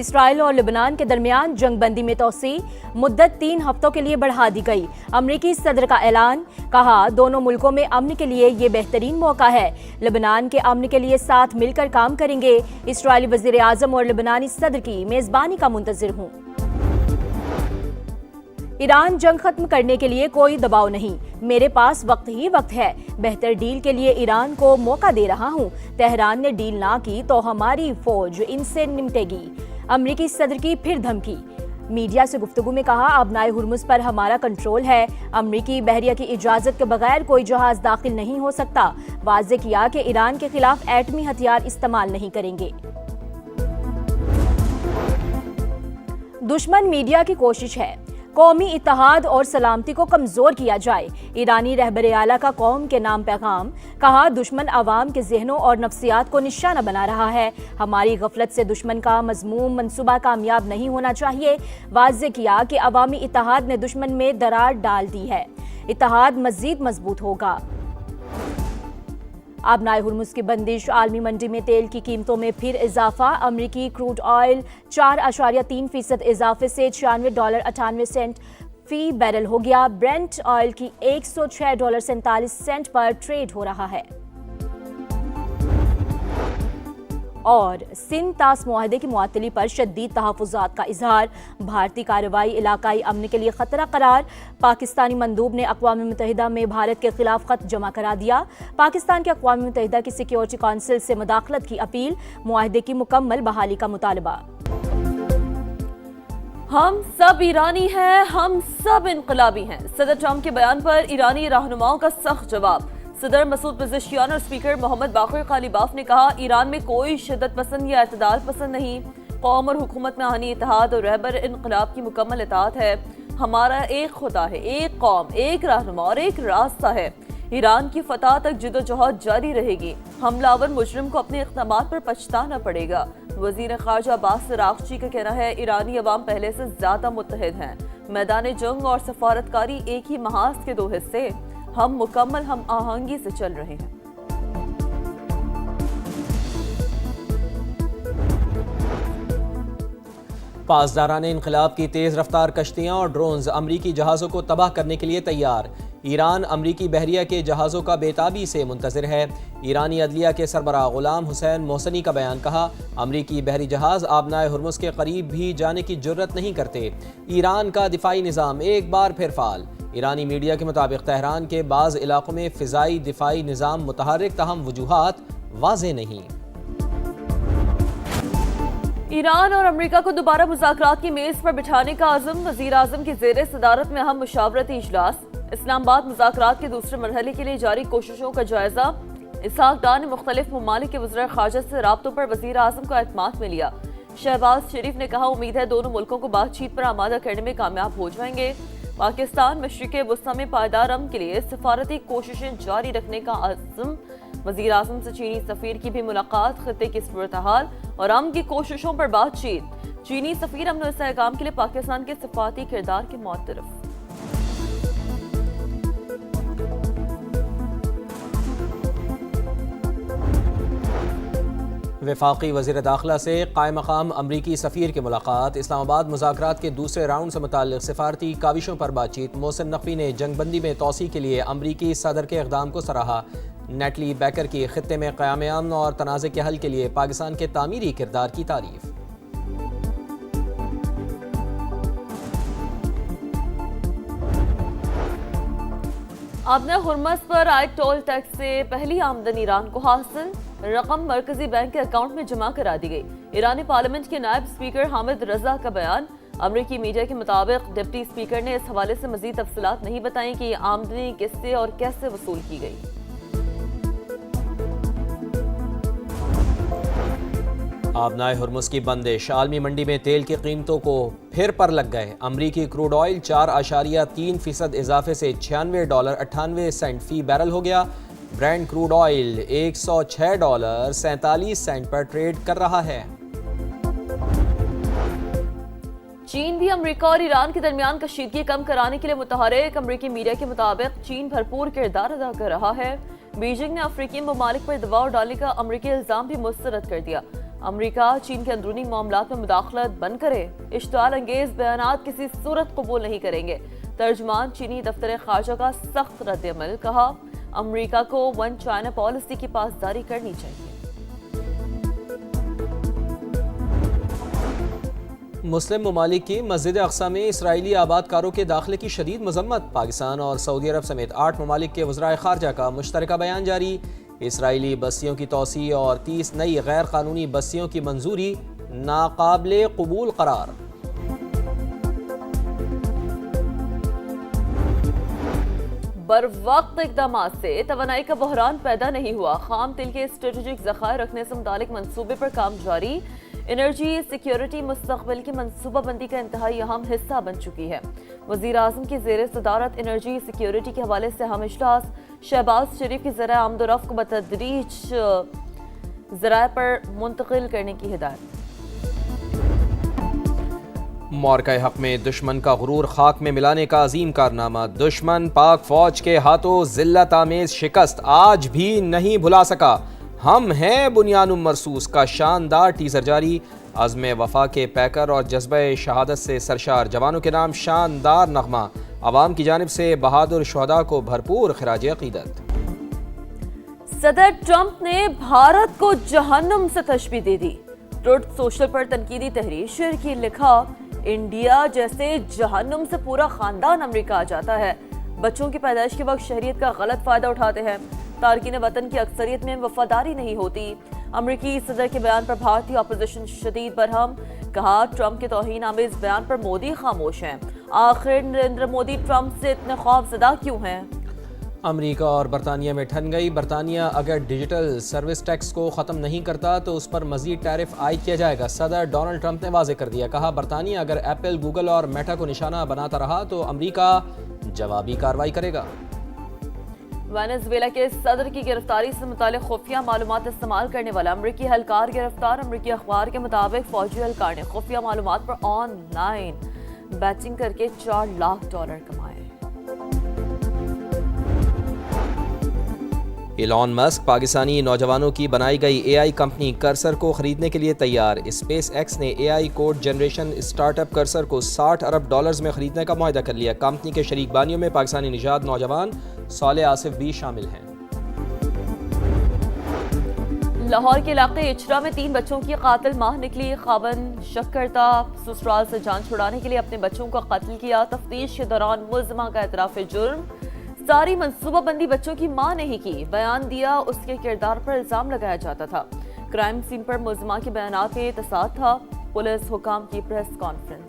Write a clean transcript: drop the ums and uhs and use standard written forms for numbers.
اسرائیل اور لبنان کے درمیان جنگ بندی میں توسیع، مدت 3 ہفتوں کے لیے بڑھا دی گئی۔ امریکی صدر کا اعلان، کہا دونوں ملکوں میں امن کے لیے یہ بہترین موقع ہے، لبنان کے امن کے لیے ساتھ مل کر کام کریں گے۔ اسرائیلی وزیر اعظم اور لبنانی صدر کی میزبانی کا منتظر ہوں۔ ایران جنگ ختم کرنے کے لیے کوئی دباؤ نہیں، میرے پاس وقت ہی وقت ہے، بہتر ڈیل کے لیے ایران کو موقع دے رہا ہوں، تہران نے ڈیل نہ کی تو ہماری فوج ان سے نمٹے گی۔ امریکی صدر کی پھر دھمکی، میڈیا سے گفتگو میں کہا آبنائے ہرمز پر ہمارا کنٹرول ہے، امریکی بحریہ کی اجازت کے بغیر کوئی جہاز داخل نہیں ہو سکتا، واضح کیا کہ ایران کے خلاف ایٹمی ہتھیار استعمال نہیں کریں گے۔ دشمن میڈیا کی کوشش ہے قومی اتحاد اور سلامتی کو کمزور کیا جائے، ایرانی رہبر اعلیٰ کا قوم کے نام پیغام، کہا دشمن عوام کے ذہنوں اور نفسیات کو نشانہ بنا رہا ہے، ہماری غفلت سے دشمن کا مذموم منصوبہ کامیاب نہیں ہونا چاہیے، واضح کیا کہ عوامی اتحاد نے دشمن میں درار ڈال دی ہے، اتحاد مزید مضبوط ہوگا۔ آبنائے ہرمز کی بندش، عالمی منڈی میں تیل کی قیمتوں میں پھر اضافہ، امریکی کروڈ آئل 4.3% اضافے سے $96.98 فی بیرل ہو گیا، برنٹ آئل کی $106.47 پر ٹریڈ ہو رہا ہے۔ اور سندھ طاس معاہدے کی معطلی پر شدید تحفظات کا اظہار، بھارتی کارروائی علاقائی امن کے لیے خطرہ قرار، پاکستانی مندوب نے اقوام متحدہ میں بھارت کے خلاف خط جمع کرا دیا، پاکستان کے اقوام متحدہ کی سیکیورٹی کونسل سے مداخلت کی اپیل، معاہدے کی مکمل بحالی کا مطالبہ۔ ہم سب ایرانی ہیں، ہم سب انقلابی ہیں، صدر ٹرمپ کے بیان پر ایرانی رہنماؤں کا سخت جواب۔ صدر مسعود پزشکیان اور اسپیکر محمد باقر قالیباف نے کہا ایران میں کوئی شدت پسند یا اعتدال پسند نہیں، قوم اور حکومت میں آہنی اتحاد اور رہبر انقلاب کی مکمل اطاعت ہے، ہمارا ایک خدا ہے، ایک قوم، ایک رہنما اور ایک راستہ ہے، ایران کی فتح تک جدوجہد جاری رہے گی، حملہ آور مجرم کو اپنے اقدامات پر پچھتانا پڑے گا۔ وزیر خارجہ عباس عراقچی کا کہنا ہے ایرانی عوام پہلے سے زیادہ متحد ہیں، میدان جنگ اور سفارتکاری ایک ہی محاذ کے 2 حصے، ہم مکمل ہم آہنگی سے چل رہے ہیں۔ پاسداران انقلاب کی تیز رفتار کشتیاں اور ڈرونز امریکی جہازوں کو تباہ کرنے کے لیے تیار، ایران امریکی بحریہ کے جہازوں کا بے تابی سے منتظر ہے، ایرانی عدلیہ کے سربراہ غلام حسین محسنی کا بیان، کہا امریکی بحری جہاز آبنائے ہرمز کے قریب بھی جانے کی جرت نہیں کرتے، ایران کا دفاعی نظام ایک بار پھر فعال، ایرانی میڈیا کے مطابق تہران کے بعض علاقوں میں فضائی دفاعی نظام متحرک، تاہم وجوہات واضح نہیں۔ ایران اور امریکہ کو دوبارہ مذاکرات کی میز پر بٹھانے کا عزم، وزیر اعظم کی زیر صدارت میں اہم مشاورتی اجلاس، اسلام آباد مذاکرات کے دوسرے مرحلے کے لیے جاری کوششوں کا جائزہ، اسحاق ڈار نے مختلف ممالک کے وزراء خارجہ سے رابطوں پر وزیر اعظم کا اعتماد میں لیا، شہباز شریف نے کہا امید ہے دونوں ملکوں کو بات چیت پر آمادہ کرنے میں کامیاب ہو جائیں گے، پاکستان مشرق وسطی میں پائیدار امن کے لیے سفارتی کوششیں جاری رکھنے کا عزم، وزیر اعظم سے چینی سفیر کی بھی ملاقات، خطے کی صورتحال اور امن کی کوششوں پر بات چیت، چینی سفیر امن و استحکام کے لیے پاکستان کے سفارتی کردار کے معترف۔ وفاقی وزیر داخلہ سے قائم مقام امریکی سفیر کی ملاقات، اسلام آباد مذاکرات کے دوسرے راؤنڈ سے متعلق سفارتی کاوشوں پر بات چیت، محسن نقوی نے جنگ بندی میں توسیع کے لیے امریکی صدر کے اقدام کو سراہا، نیٹلی بیکر کی خطے میں قیام امن اور تنازع کے حل کے لیے پاکستان کے تعمیری کردار کی تعریف۔ آبنائے ہرمز پر عائد ٹول ٹیکس سے پہلی آمدنی ایران کو حاصل، رقم مرکزی بینک کے اکاؤنٹ میں جمع کرا دی گئی، ایرانی پارلیمنٹ کے نائب اسپیکر حامد رضا کا بیان، امریکی میڈیا کے مطابق ڈپٹی اسپیکر نے اس حوالے سے مزید تفصیلات نہیں بتائیں کہ یہ آمدنی کس سے اور کیسے وصول کی گئی۔ آبنائے ہرمز کی بندش، عالمی منڈی میں تیل کی قیمتوں کو پھر پر لگ گئے، امریکی کروڈ آئل 4.3% اضافے سے $96.98 فی بیرل ہو گیا، برینٹ کروڈ آئل $106.47 پر ٹریڈ کر رہا ہے۔ چین بھی امریکہ اور ایران کے درمیان کشیدگی کم کرانے کے لیے متحرک، امریکی میڈیا کے مطابق چین بھرپور کردار ادا کر رہا ہے، بیجنگ نے افریقی ممالک پر دباؤ ڈالنے کا امریکی الزام بھی مسترد کر دیا، امریکہ چین کے اندرونی معاملات میں مداخلت بند کرے، اشتعال انگیز بیانات کسی صورت قبول نہیں کریں گے۔ ترجمان چینی دفتر خارجہ کا سخت رد عمل، کہا امریکہ کو ون چائنا پالیسی کی پاسداری کرنی چاہیے۔ مسلم ممالک کی مسجد اقصی میں اسرائیلی آباد کاروں کے داخلے کی شدید مذمت، پاکستان اور سعودی عرب سمیت 8 ممالک کے وزرائے خارجہ کا مشترکہ بیان جاری۔ اسرائیلی بستیوں کی توسیع اور 30 نئی غیر قانونی بستیوں کی منظوری ناقابل قبول قرار۔ بر وقت اقدامات سے توانائی کا بحران پیدا نہیں ہوا، خام تیل کے اسٹریٹجک ذخائر رکھنے سے متعلق منصوبے پر کام جاری۔ انرجی سیکیورٹی مستقبل کی منصوبہ بندی کا انتہائی اہم حصہ بن چکی ہے۔ وزیر اعظم کی زیر صدارت انرجی سیکیورٹی کے حوالے سے اہم اجلاس، شہباز شریف کی ذرائع آمد و رفت کو بتدریج ذرائع پر منتقل کرنے کی ہدایت۔ معرکہ حق میں دشمن کا غرور خاک میں ملانے کا عظیم کارنامہ، دشمن پاک فوج کے ہاتھوں ذلت آمیز شکست آج بھی نہیں بھلا سکا۔ ہم ہیں بنیان مرصوص کا شاندار ٹیزر جاری، عزم وفا کے پیکر اور جذبہ شہادت سے سرشار جوانوں کے نام شاندار نغمہ، عوام کی جانب سے بہادر شہداء کو بھرپور خراج عقیدت۔ صدر ٹرمپ نے بھارت کو جہنم سے تشبیہ دے دی، ٹروتھ سوشل پر تنقیدی تحریر شیئر کی، لکھا انڈیا جیسے جہنم سے پورا خاندان امریکہ آ جاتا ہے، بچوں کی پیدائش کے وقت شہریت کا غلط فائدہ اٹھاتے ہیں، تارکین وطن کی اکثریت میں وفاداری نہیں ہوتی۔ امریکی صدر کے بیان پر بھارتی اپوزیشن شدید برہم، کہا ٹرمپ کے توہین آمیز بیان پر مودی خاموش ہیں، آخر نریندر مودی ٹرمپ سے اتنے خوفزدہ کیوں ہیں؟ امریکہ اور برطانیہ میں ٹھن گئی، برطانیہ اگر ڈیجیٹل سروس ٹیکس کو ختم نہیں کرتا تو اس پر مزید ٹیرف عائد کیا جائے گا، صدر ڈونلڈ ٹرمپ نے واضح کر دیا، کہا برطانیہ اگر ایپل، گوگل اور میٹا کو نشانہ بناتا رہا تو امریکہ جوابی کارروائی کرے گا۔ وینزویلا کے صدر کی گرفتاری سے متعلق خفیہ معلومات استعمال کرنے والا امریکی اہلکار گرفتار، امریکی اخبار کے مطابق فوجی اہلکار نے خفیہ معلومات پر آن لائن بیٹنگ کر کے $4 لاکھ کمائے۔ ایلون مسک پاکستانی نوجوانوں کی بنائی گئی اے آئی کمپنی کرسر کو خریدنے کے لیے تیار، اسپیس ایکس نے A I code generation startup Cursor کو $60 ارب میں خریدنے کا معاہدہ کر لیا۔ کمپنی کے شریک بانیوں میں پاکستانی نژاد نوجوان صالح آصف بھی شامل ہیں۔ لاہور کے علاقے اچرا میں 3 بچوں کی قاتل ماں نکلی، خاوند شک کرتا سسرال سے جان چھڑانے کے لیے اپنے بچوں کا قتل کیا، تفتیش کے دوران ملزمہ کا اعتراف جرم، ساری منصوبہ بندی بچوں کی ماں نے ہی کی، بیان دیا، اس کے کردار پر الزام لگایا جاتا تھا، کرائم سین پر ملزمہ کے بیانات میں تضاد تھا، پولیس حکام کی پریس کانفرنس۔